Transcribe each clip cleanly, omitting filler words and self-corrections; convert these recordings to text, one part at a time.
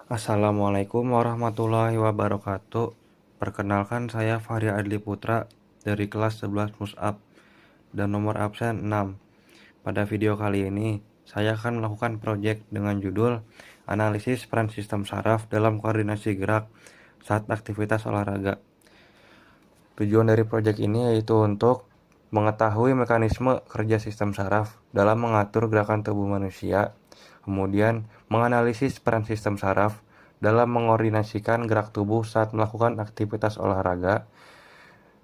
Assalamualaikum warahmatullahi wabarakatuh. Perkenalkan saya Fahri Adli Putra dari kelas 11 Mus'ab dan nomor absen 6. Pada video kali ini, saya akan melakukan proyek dengan judul Analisis Peran Sistem Saraf dalam Koordinasi Gerak saat Aktivitas Olahraga. Tujuan dari proyek ini yaitu untuk mengetahui mekanisme kerja sistem saraf dalam mengatur gerakan tubuh manusia, kemudian menganalisis peran sistem saraf dalam mengordinasikan gerak tubuh saat melakukan aktivitas olahraga,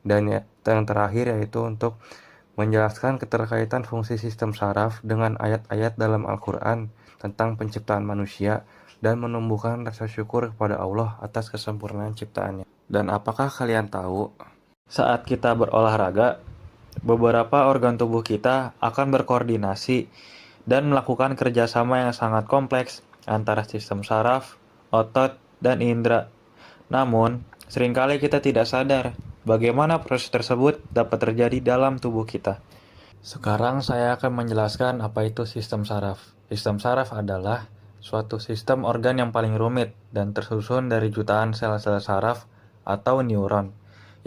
dan yang terakhir yaitu untuk menjelaskan keterkaitan fungsi sistem saraf dengan ayat-ayat dalam Al-Quran tentang penciptaan manusia dan menumbuhkan rasa syukur kepada Allah atas kesempurnaan ciptaannya. Dan apakah kalian tahu, saat kita berolahraga, beberapa organ tubuh kita akan berkoordinasi dan melakukan kerjasama yang sangat kompleks antara sistem saraf, otot, dan indera. Namun, seringkali kita tidak sadar bagaimana proses tersebut dapat terjadi dalam tubuh kita. Sekarang saya akan menjelaskan apa itu sistem saraf. Sistem saraf adalah suatu sistem organ yang paling rumit dan tersusun dari jutaan sel-sel saraf atau neuron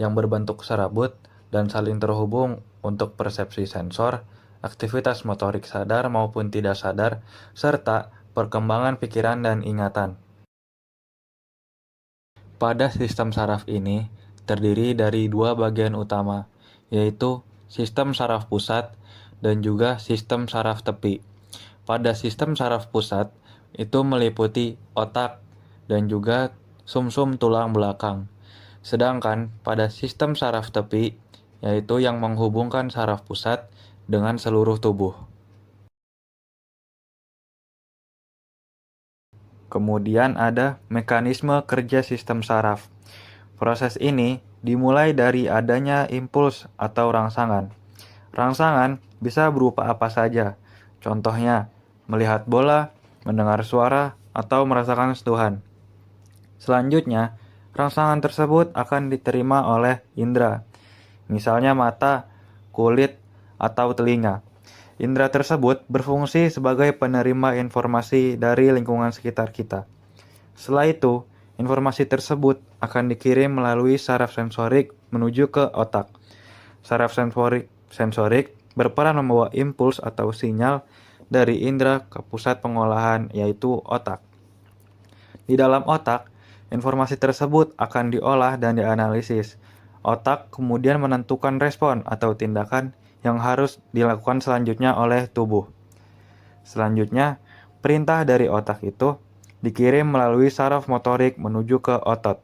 yang berbentuk serabut dan saling terhubung untuk persepsi sensor, aktivitas motorik sadar maupun tidak sadar, serta perkembangan pikiran dan ingatan. Pada sistem saraf ini terdiri dari dua bagian utama, yaitu sistem saraf pusat dan juga sistem saraf tepi. Pada sistem saraf pusat itu meliputi otak dan juga sumsum tulang belakang. Sedangkan pada sistem saraf tepi, yaitu yang menghubungkan saraf pusat dengan seluruh tubuh. Kemudian ada mekanisme kerja sistem saraf. Proses ini dimulai dari adanya impuls atau rangsangan. Rangsangan bisa berupa apa saja. Contohnya, melihat bola, mendengar suara, atau merasakan sentuhan. Selanjutnya, rangsangan tersebut akan diterima oleh indera, misalnya mata, kulit, atau telinga. Indera tersebut berfungsi sebagai penerima informasi dari lingkungan sekitar kita. Setelah itu, informasi tersebut akan dikirim melalui saraf sensorik menuju ke otak. Saraf sensorik berperan membawa impuls atau sinyal dari indera ke pusat pengolahan, yaitu otak. Di dalam otak, informasi tersebut akan diolah dan dianalisis. Otak kemudian menentukan respon atau tindakan yang harus dilakukan selanjutnya oleh tubuh. Selanjutnya, perintah dari otak itu dikirim melalui saraf motorik menuju ke otot.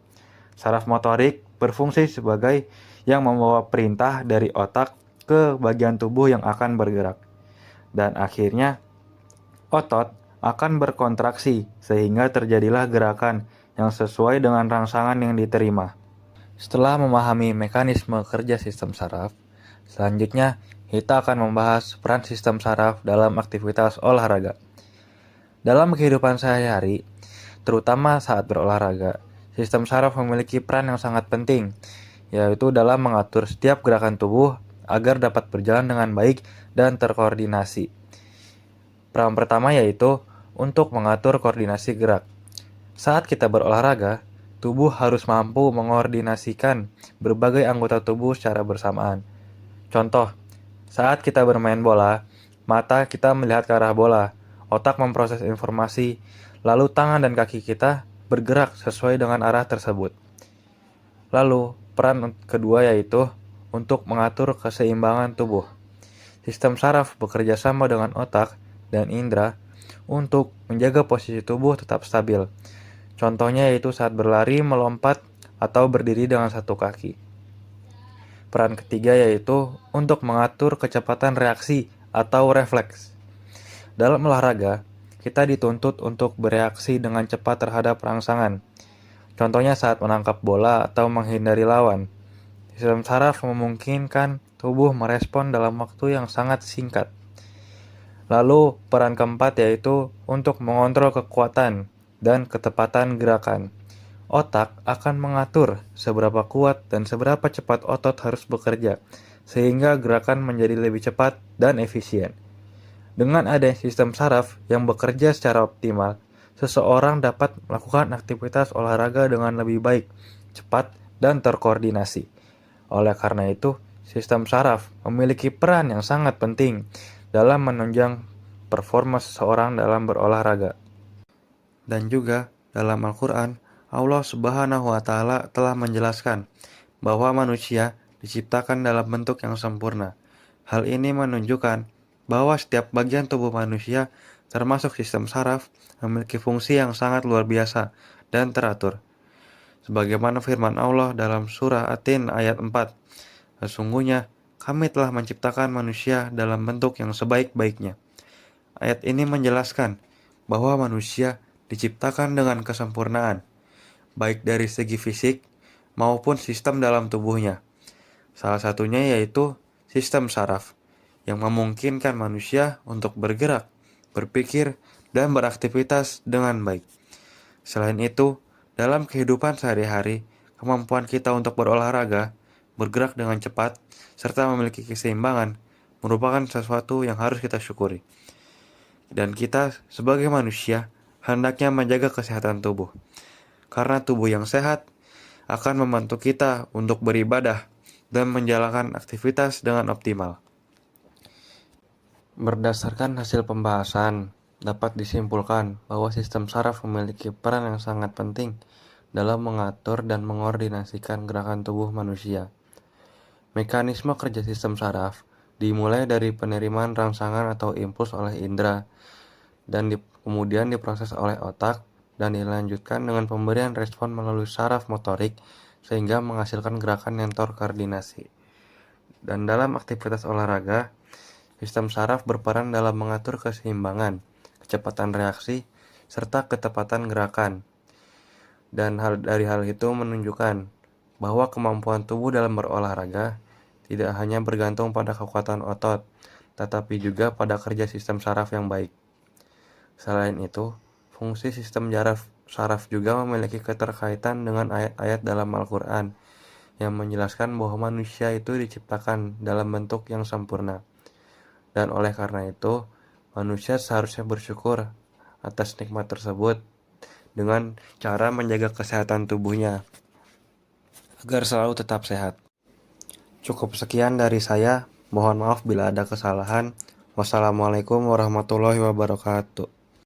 Saraf motorik berfungsi sebagai yang membawa perintah dari otak ke bagian tubuh yang akan bergerak. Dan akhirnya, otot akan berkontraksi sehingga terjadilah gerakan yang sesuai dengan rangsangan yang diterima. Setelah memahami mekanisme kerja sistem saraf, selanjutnya kita akan membahas peran sistem saraf dalam aktivitas olahraga. Dalam kehidupan sehari-hari, terutama saat berolahraga, sistem saraf memiliki peran yang sangat penting, yaitu dalam mengatur setiap gerakan tubuh agar dapat berjalan dengan baik dan terkoordinasi. Peran pertama yaitu untuk mengatur koordinasi gerak. Saat kita berolahraga, tubuh harus mampu mengoordinasikan berbagai anggota tubuh secara bersamaan. Contoh, saat kita bermain bola, mata kita melihat ke arah bola, otak memproses informasi, lalu tangan dan kaki kita bergerak sesuai dengan arah tersebut. Lalu, peran kedua yaitu untuk mengatur keseimbangan tubuh. Sistem saraf bekerja sama dengan otak dan indera untuk menjaga posisi tubuh tetap stabil. Contohnya yaitu saat berlari, melompat, atau berdiri dengan satu kaki. Peran ketiga yaitu untuk mengatur kecepatan reaksi atau refleks. Dalam olahraga, kita dituntut untuk bereaksi dengan cepat terhadap rangsangan. Contohnya saat menangkap bola atau menghindari lawan. Sistem saraf memungkinkan tubuh merespon dalam waktu yang sangat singkat. Lalu, peran keempat yaitu untuk mengontrol kekuatan dan ketepatan gerakan. Otak akan mengatur seberapa kuat dan seberapa cepat otot harus bekerja, sehingga gerakan menjadi lebih cepat dan efisien. Dengan adanya sistem saraf yang bekerja secara optimal, seseorang dapat melakukan aktivitas olahraga dengan lebih baik, cepat, dan terkoordinasi. Oleh karena itu, sistem saraf memiliki peran yang sangat penting dalam menunjang performa seseorang dalam berolahraga. Dan juga dalam Al-Quran, Allah Subhanahu wa Ta'ala telah menjelaskan bahwa manusia diciptakan dalam bentuk yang sempurna. Hal ini menunjukkan bahwa setiap bagian tubuh manusia, termasuk sistem saraf, memiliki fungsi yang sangat luar biasa dan teratur. Sebagaimana firman Allah dalam surah At-Tin ayat 4, sesungguhnya kami telah menciptakan manusia dalam bentuk yang sebaik-baiknya. Ayat ini menjelaskan bahwa manusia diciptakan dengan kesempurnaan, baik dari segi fisik maupun sistem dalam tubuhnya. Salah satunya yaitu sistem saraf, yang memungkinkan manusia untuk bergerak, berpikir, dan beraktivitas dengan baik. Selain itu, dalam kehidupan sehari-hari, kemampuan kita untuk berolahraga, bergerak dengan cepat, serta memiliki keseimbangan merupakan sesuatu yang harus kita syukuri. Dan kita sebagai manusia hendaknya menjaga kesehatan tubuh. Karena tubuh yang sehat akan membantu kita untuk beribadah dan menjalankan aktivitas dengan optimal. Berdasarkan hasil pembahasan, dapat disimpulkan bahwa sistem saraf memiliki peran yang sangat penting dalam mengatur dan mengordinasikan gerakan tubuh manusia. Mekanisme kerja sistem saraf dimulai dari penerimaan rangsangan atau impuls oleh indera dan kemudian diproses oleh otak dan dilanjutkan dengan pemberian respon melalui saraf motorik sehingga menghasilkan gerakan yang terkoordinasi. Dan dalam aktivitas olahraga, sistem saraf berperan dalam mengatur keseimbangan, kecepatan reaksi, serta ketepatan gerakan. Dan dari hal itu menunjukkan bahwa kemampuan tubuh dalam berolahraga tidak hanya bergantung pada kekuatan otot, tetapi juga pada kerja sistem saraf yang baik. Selain itu, fungsi sistem saraf juga memiliki keterkaitan dengan ayat-ayat dalam Al-Quran yang menjelaskan bahwa manusia itu diciptakan dalam bentuk yang sempurna. Dan oleh karena itu, manusia seharusnya bersyukur atas nikmat tersebut dengan cara menjaga kesehatan tubuhnya agar selalu tetap sehat. Cukup sekian dari saya. Mohon maaf bila ada kesalahan. Wassalamualaikum warahmatullahi wabarakatuh.